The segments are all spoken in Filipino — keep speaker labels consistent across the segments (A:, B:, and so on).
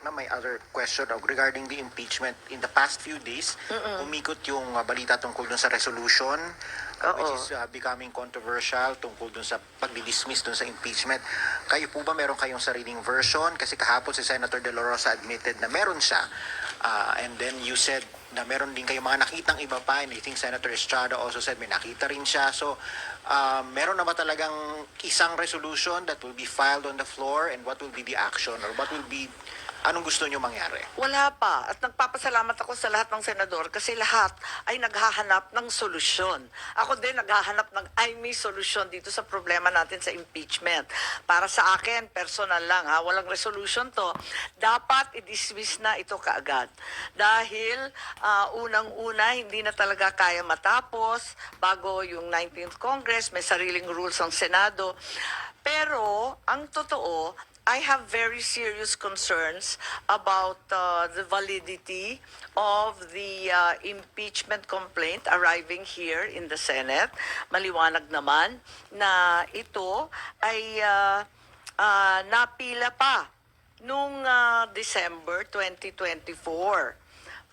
A: May other question regarding the impeachment. In the past few days, umikot yung balita tungkol dun sa resolution, which is becoming controversial tungkol dun sa pagdi-dismiss dun sa impeachment. Kayo po ba meron kayong sariling version? Kasi kahapon si Senator De La Rosa admitted na meron siya. And then you said na meron din kayo mga nakitang iba pa, and I think Senator Estrada also said may nakita rin siya. So, meron na ba talagang isang resolution that will be filed on the floor, and what will be the action, or what will be, anong gusto nyo mangyari?
B: Wala pa. At nagpapasalamat ako sa lahat ng senador kasi lahat ay naghahanap ng solusyon. Ako din naghahanap ng may solusyon dito sa problema natin sa impeachment. Para sa akin, personal lang walang resolution to. Dapat i-dismiss na ito kaagad. Dahil unang-una, hindi na talaga kaya matapos bago yung 19th Congress, may sariling rules ang Senado. Pero, ang totoo, I have very serious concerns about the validity of the impeachment complaint arriving here in the Senate. Maliwanag naman na ito ay napila pa noong December 2024.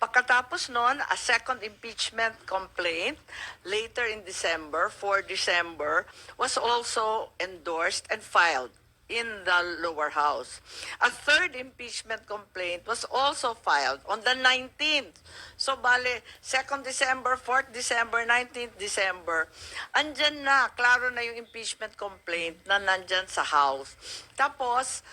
B: Pagkatapos noon, a second impeachment complaint later in December, 4 December, was also endorsed and filed in the lower house. A third impeachment complaint was also filed on the 19th. So, bale, 2nd December, 4th December, 19th December, andyan na, klaro na yung impeachment complaint na nandyan sa house. Tapos,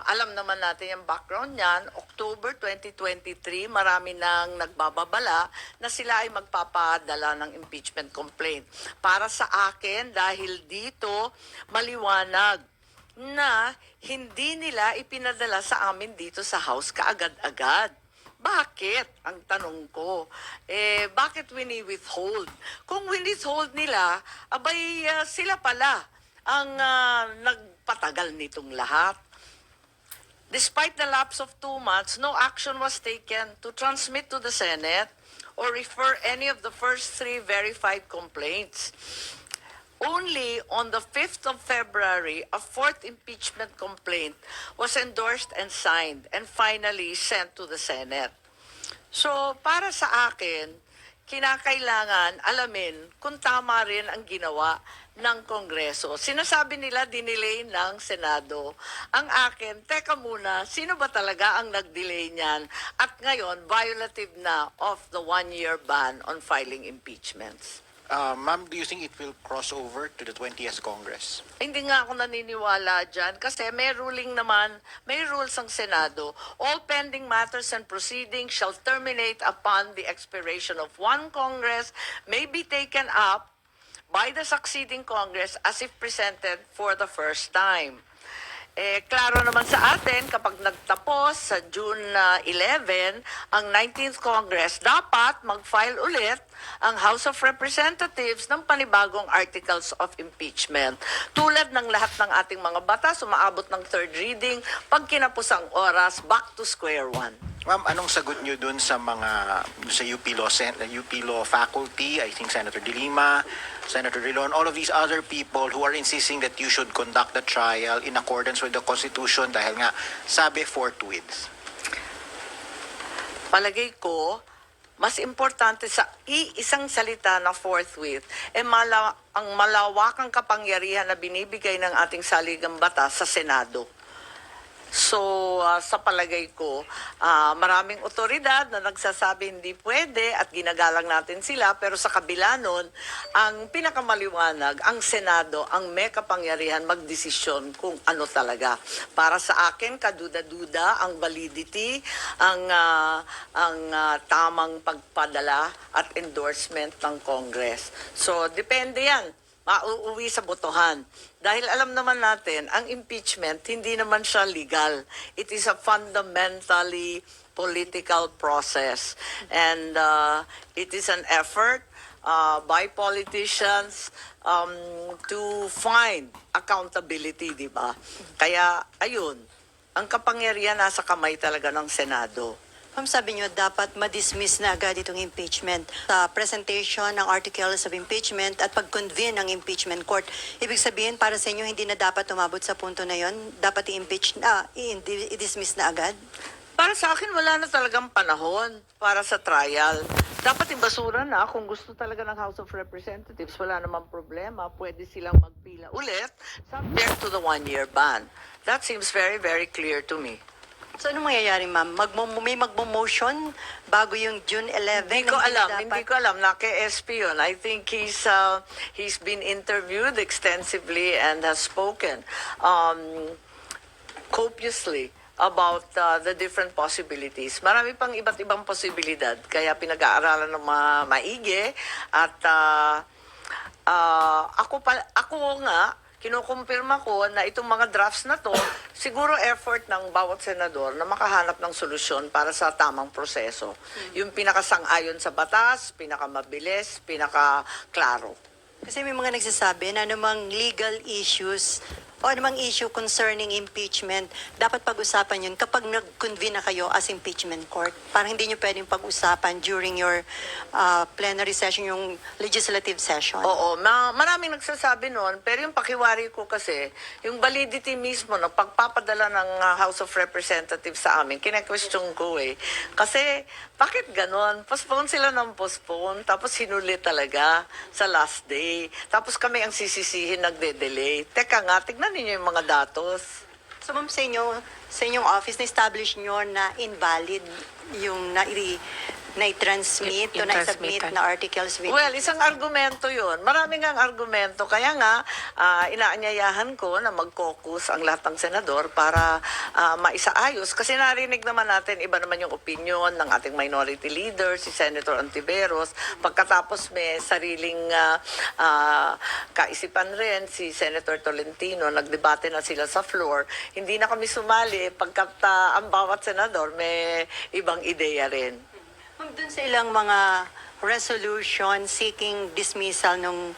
B: alam naman natin yung background niyan, October 2023, marami nang nagbababala na sila ay magpapadala ng impeachment complaint. Para sa akin, dahil dito, maliwanag na hindi nila ipinadala sa amin dito sa house kaagad-agad. Bakit? Ang tanong ko. Bakit wini-withhold? Kung wini-withhold nila, abay sila pala ang nagpatagal nitong lahat. Despite the lapse of 2 months, no action was taken to transmit to the Senate or refer any of the first 3 verified complaints. Only on the 5th of February, a 4th impeachment complaint was endorsed and signed and finally sent to the Senate. So, para sa akin, kinakailangan alamin kung tama rin ang ginawa ng Kongreso. Sinasabi nila dinelay ng Senado. Ang akin, teka muna, sino ba talaga ang nag-delay niyan? At ngayon, violative na of the 1-year ban on filing impeachments.
A: Ma'am, do you think it will cross over to the 20th Congress?
B: Hindi nga ako naniniwala dyan kasi may ruling naman, may rules ang Senado. All pending matters and proceedings shall terminate upon the expiration of 1 Congress, may be taken up by the succeeding Congress as if presented for the first time. Klaro naman sa atin, kapag nagtapos sa June 11, ang 19th Congress, dapat mag-file ulit ang House of Representatives ng panibagong articles of impeachment. Tulad ng lahat ng ating mga batas, umaabot ng third reading, pag kinapos ang oras, back to square one.
A: Ma'am, anong sagot nyo dun sa mga sa UP Law faculty, I think Senator De Lima, Senator Drilon, all of these other people who are insisting that you should conduct the trial in accordance with the Constitution dahil nga sabi forthwith?
B: Palagay ko, mas importante sa iisang salita na forthwith, ang malawakang kapangyarihan na binibigay ng ating saligang batas sa Senado. So, sa palagay ko, maraming otoridad na nagsasabi hindi pwede at ginagalang natin sila, pero sa kabila nun, ang pinakamaliwanag, ang Senado, ang may kapangyarihan magdesisyon kung ano talaga. Para sa akin, kaduda-duda ang validity, ang tamang pagpadala at endorsement ng Congress. So, depende yan. Mauuwi sa botohan. Dahil alam naman natin, ang impeachment, hindi naman siya legal. It is a fundamentally political process. And it is an effort by politicians to find accountability, di ba? Kaya, ayun, ang kapangyarihan nasa kamay talaga ng Senado.
C: Ma'am, sabi niyo dapat ma-dismiss na agad itong impeachment sa presentation ng articles of impeachment at pag-convene ng impeachment court. Ibig sabihin, para sa inyo, hindi na dapat umabot sa punto na yon, dapat i-impeach na, i-dismiss na agad?
B: Para sa akin, wala na talagang panahon para sa trial. Dapat ibasura na kung gusto talaga ng House of Representatives, wala namang problema. Pwede silang magpila ulit subject to the one-year ban. That seems very, very clear to me.
C: So, ano mangyayari, ma'am? May magmo-motion bago yung June 11?
B: Hindi ko alam,
C: dapat-
B: hindi ko alam. Naka-SP yun. I think he's been interviewed extensively and has spoken copiously about the different possibilities. Marami pang iba't ibang posibilidad. Kaya pinag-aaralan ng maigi. At ako nga, kinukumpirma ko na itong mga drafts na to, siguro effort ng bawat senador na makahanap ng solusyon para sa tamang proseso. Yung pinakasang-ayon sa batas, pinakamabilis, pinakaklaro.
C: Kasi may mga nagsasabi na anumang legal issues o anumang issue concerning impeachment, dapat pag-usapan yun kapag nag-convene na kayo as impeachment court. Parang hindi nyo pwedeng pag-usapan during your plenary session, yung legislative session.
B: Oo, maraming nagsasabi noon, pero yung pakiwari ko kasi, yung validity mismo na pagpapadala ng House of Representatives sa amin, kine-question ko eh. Kasi, bakit ganon? Postpone sila ng postpone, tapos hinuli talaga sa last day. Tapos kami ang sisisihin, nagde-delay. Teka nga, tignan ninyo yung mga datos.
C: So ma'am, sa inyong office, na-establish nyo na invalid yung na-transmit o na-submit na articles with...
B: Well, isang argumento yun. Maraming ang argumento. Kaya nga, inaanyayahan ko na mag-caucus ang lahat ng senador para maisaayos. Kasi narinig naman natin, iba naman yung opinion ng ating minority leader, si Senator Ontiveros. Pagkatapos may sariling kaisipan rin, si Senator Tolentino, nagdebate na sila sa floor. Hindi na kami sumali pagkat ang bawat senador may ibang ideya rin.
C: Doon sa ilang mga resolution seeking dismissal ng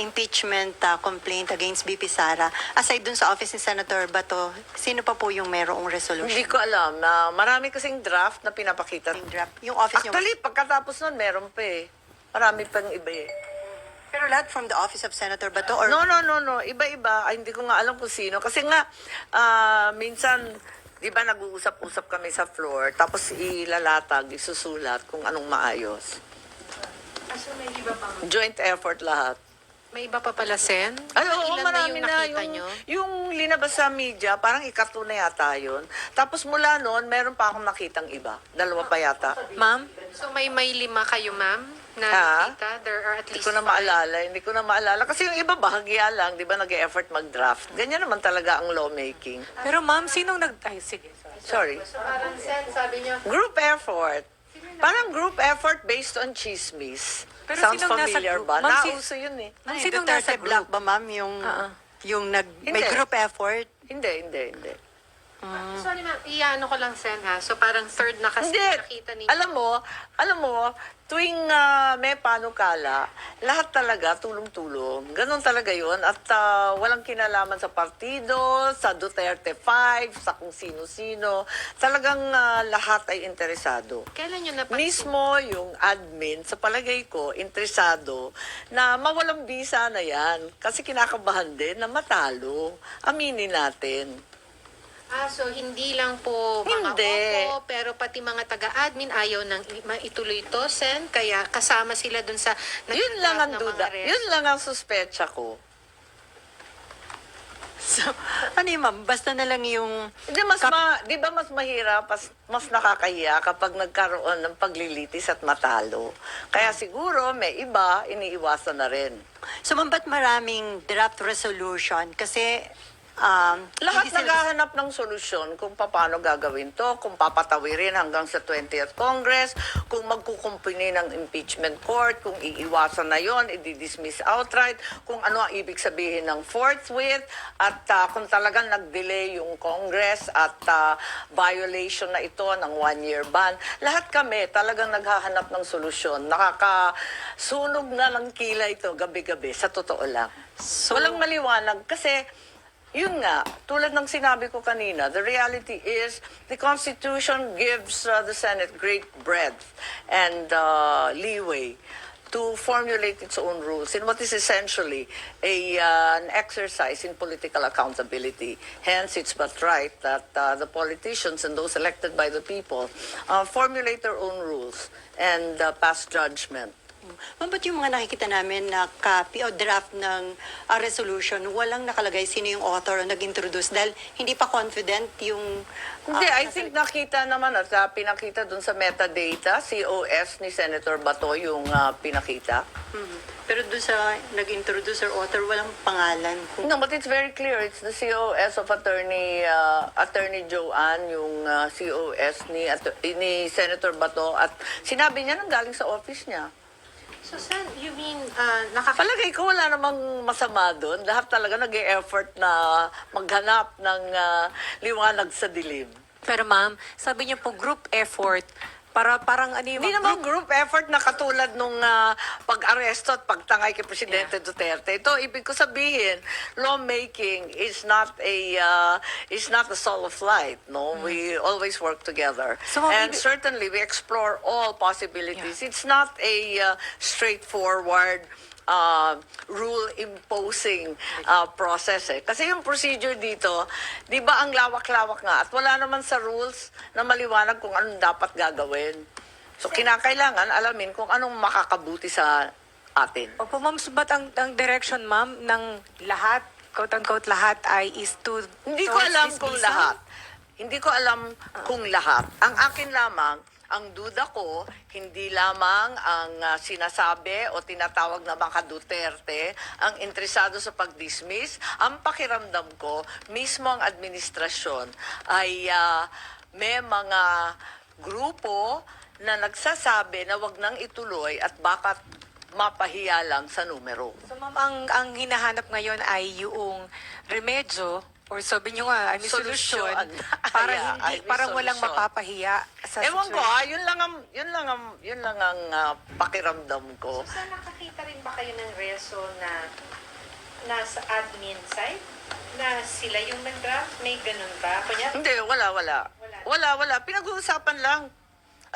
C: impeachment complaint against BP Sara, aside dun sa office ni Senator Bato, sino pa po yung merong resolution?
B: Hindi ko alam na marami kasing draft na pinapakita.
C: Yung office nyo.
B: Actually, pagkatapos nun, meron pa eh. Marami pang iba eh.
C: Pero lahat from the office of Senator Bato or...
B: No. Iba-iba. Ay, hindi ko nga alam kung sino. Kasi nga, minsan, di ba nag-uusap-usap kami sa floor, tapos ilalatag, isusulat kung anong maayos.
D: So, may iba pa?
B: Joint effort lahat.
D: May iba pa pala, Sen?
B: Ay, oo,
D: Ilan
B: marami
D: na yung nakita
B: na.
D: nyo?
B: Yung linabas sa media, parang ikato na yata yun. Tapos mula noon, meron pa akong nakitang iba. Dalawa pa yata.
D: Ma'am? So, may 5 kayo, ma'am, na
B: Ha?
D: nakita? There are at
B: Hindi
D: least
B: ko na
D: 5.
B: maalala. Hindi ko na maalala. Kasi yung iba, bahagya lang. Di ba, nag-e-effort mag-draft. Ganyan naman talaga ang lawmaking.
E: Pero ma'am, sinong nag... Ay, sige.
B: Sorry.
D: So, parang, Sen, sabi niyo,
B: Group effort. Parang group effort based on chismis.
E: Pero
B: Sounds
E: sinong nasa
B: familiar
E: group?
B: ba?
E: Ma'am,
B: Nauso yun eh.
C: Ano,
E: Sinong
C: Duterte
E: nasa
C: Black
E: group?
C: ba, ma'am? Yung may
B: Hindi.
C: group effort?
B: Hindi.
D: sorry ma'am, iano ko lang, Sen, ha? So, parang third na kasi
B: Hindi.
D: nakita ninyo.
B: Alam mo, tuwing may panukala, lahat talaga tulong-tulong. Ganon talaga yun. At walang kinalaman sa partido, sa Duterte 5, sa kung sino-sino. Talagang lahat ay interesado.
D: Kailan nyo napansin?
B: Mismo yung admin, sa palagay ko, interesado na mawalang bisa na yan. Kasi kinakabahan din na matalo. Aminin natin.
D: So hindi lang po mga
B: Hindi.
D: opo, pero pati mga taga-admin ayaw nang ituloy to, Sen. Kaya kasama sila dun sa...
B: Yun lang ang
D: ng mga
B: duda.
D: rest.
B: Yun lang ang suspecha ko.
C: So, ano yun, ma'am? Basta na lang yung...
B: Hindi, di ba mas mahirap, mas nakakahiya kapag nagkaroon ng paglilitis at matalo. Kaya siguro may iba, iniiwasan na rin.
C: So, ma'am, ba't maraming draft resolution? Kasi...
B: Lahat
C: hindi sila-
B: naghahanap ng solusyon kung paano gagawin to, kung papatawirin hanggang sa 20th Congress, kung magkukumpuni ng impeachment court, kung iiwasan na yon, i-dismiss outright, kung ano ang ibig sabihin ng forthwith, at kung talagang nag-delay yung Congress at violation na ito ng one-year ban. Lahat kami talagang naghahanap ng solusyon. Nakakasunog na ng kilay ito gabi-gabi, sa totoo lang. Walang maliwanag kasi yun nga, tulad ng sinabi ko kanina, the reality is the Constitution gives the Senate great breadth and leeway to formulate its own rules in what is essentially an exercise in political accountability. Hence, it's but right that the politicians and those elected by the people formulate their own rules and pass judgment.
C: Ma'am, ba't yung mga nakikita namin na copy o draft ng resolution, walang nakalagay sino yung author o nag-introduce dahil hindi pa confident yung...
B: Hindi, I think nakita naman at pinakita dun sa metadata, COS ni Senator Bato yung pinakita.
C: Pero doon sa nag-introduce or author, walang pangalan.
B: No, but it's very clear. It's the COS of Attorney Joanne, yung COS ni Senator Bato. At sinabi niya nang galing sa office niya.
D: So, Sen, you mean,
B: Palagay ko wala namang masama doon. Lahat talaga nag-e-effort na maghanap ng liwanag sa dilim.
E: Pero ma'am, sabi niyo po group effort, parang ano yung
B: Hindi naman group effort na katulad nung pag-aresto at pagtangay kay Presidente Duterte. Ito, ibig ko sabihin, lawmaking is not a solo flight. No, we always work together.
E: So, ma'am,
B: and certainly we explore all possibilities. It's not a straightforward rule imposing process eh. Kasi yung procedure dito, di ba ang lawak-lawak nga at wala naman sa rules na maliwanag kung anong dapat gagawin. So kinakailangan alamin kung anong makakabuti sa atin.
E: Opo ma'am, but ang direction ma'am ng lahat, quote-unquote lahat ay is to...
B: Hindi ko
E: towards
B: alam kung
E: dismissal?
B: lahat. Hindi ko alam kung lahat. Ang akin lamang, ang duda ko, hindi lamang ang sinasabi o tinatawag na mga Duterte ang interesado sa pag-dismiss. Ang pakiramdam ko, mismo ang administrasyon ay may mga grupo na nagsasabi na wag nang ituloy at baka mapahiya lang sa numero.
E: So ma'am, ang hinahanap ngayon ay yung remedyo or sabi niyo nga, ay solusyon
B: Solusyon.
E: para
B: Yeah,
E: hindi,
B: ay
E: parang walang
B: solusyon.
E: mapapahiya sa
B: Ewan ko
E: situation.
B: yun lang ang pakiramdam ko.
D: So, saan nakakita rin ba kayo ng reso na nasa admin side? Na sila yung nag-draft? May ganun ba? Kunya,
B: Hindi, wala. Pinag-uusapan lang.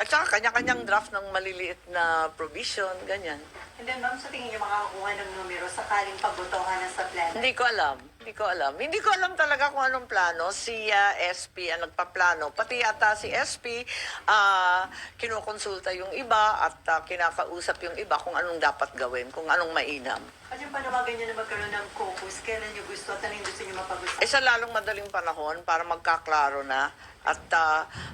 B: At saka kanya-kanyang draft ng maliliit na provision, ganyan.
C: And then, ma'am, sa tingin niyo makakakuha ng numero sakaling pabotohan na sa plan?
B: Hindi ko alam. Hindi ko alam talaga kung anong plano. Si SP ang nagpaplano. Pati yata si SP, kinukonsulta yung iba at kinakausap yung iba kung anong dapat gawin, kung anong mainam.
C: At yung panawagan niyo na magkaroon ng caucus, kailan niyo gusto at ano yung gusto niyo mapag-usapan?
B: Sa lalong madaling panahon para magkaklaro na at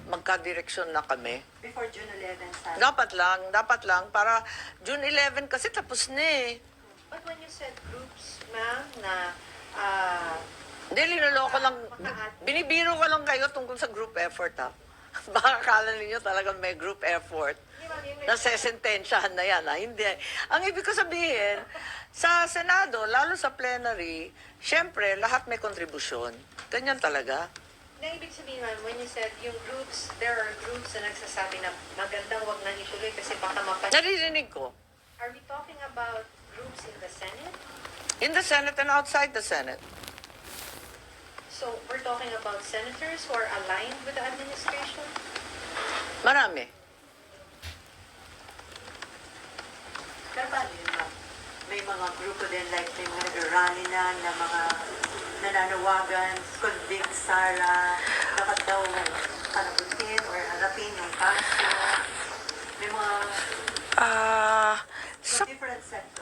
B: magkadireksyon na kami.
C: Before June 11, sana.
B: Dapat lang. Para June 11 kasi tapos na eh.
D: but when you said groups, ma'am, na
B: Hindi, linuloko lang. Binibiro ko lang kayo tungkol sa group effort, ha? Baka akala ninyo talagang may group effort. Nasesentensyahan na yan, ha? Hindi. Ang ibig ko sabihin, sa Senado, lalo sa plenary, syempre, lahat may kontribusyon. Ganyan talaga.
D: na ibig sabihin, ma'am, when you said yung groups, there are groups na nagsasabi na magandang wag nang ituloy kasi baka
B: Naririnig ko.
D: Are we talking about groups in the Senate?
B: In the Senate and outside the Senate.
D: So, we're talking about senators who are aligned with the administration?
B: Marami.
C: Pero paano yun, ma'am? May mga grupo din, like may mga nag-rally na mga nananawagan, convict Sara, dapat daw panagutin or harapin yung kaso. May mga
B: Sa
C: different sectors.